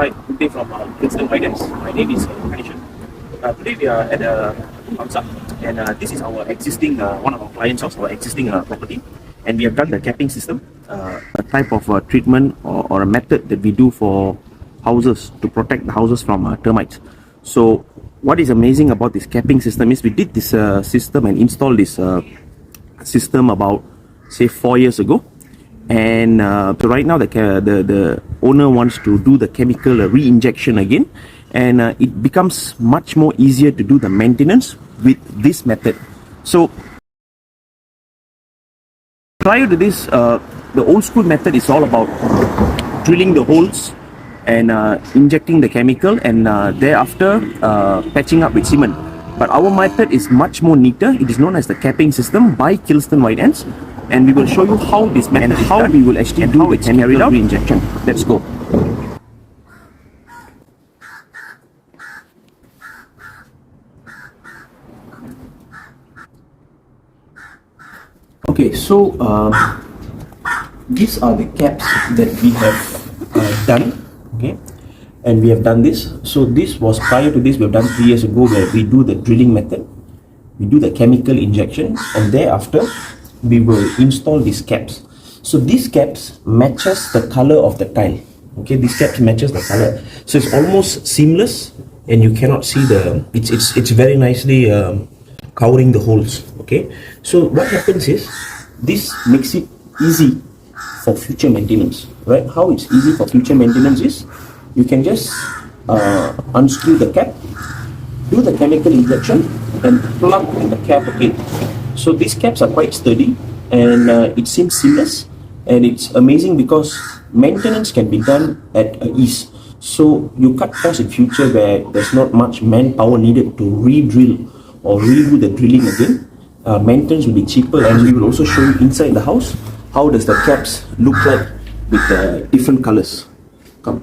Hi, good day from Kingston Finance. My name is Anishan. Today we are at Kaps, and this is our existing one of our clients of our existing property, and we have done the capping system, a type of treatment or a method that we do for houses to protect the houses from termites. So what is amazing about this capping system is we did this system and installed this system about say 4 years ago. And so right now the owner wants to do the chemical re-injection again, and it becomes much more easier to do the maintenance with this method. So prior to this, the old school method is all about drilling the holes and injecting the chemical, and thereafter patching up with cement. But our method is much more neater. It is known as the capping system by Kilston White Ants, and we will show you how this method is done, we will actually do the chemical re-injection. Let's go. Okay, so these are the caps that we have done. Okay, and we have done this. So this was prior to this. We have done 3 years ago, where we do the drilling method, we do the chemical injection, and thereafter we will install these caps. So these caps matches the color of the tile. Okay, these caps matches the color, so it's almost seamless, and you cannot see the it's very nicely covering the holes. Okay, so what happens is this makes it easy for future maintenance, right? How it's easy for future maintenance is you can just unscrew the cap, do the chemical injection, and plug in the cap again. So these caps are quite sturdy, and it seems seamless, and it's amazing because maintenance can be done at ease. So you cut costs in future where there's not much manpower needed to re-drill or redo the drilling again. Maintenance will be cheaper, and we will also show you inside the house how does the caps look like with different colors. Come.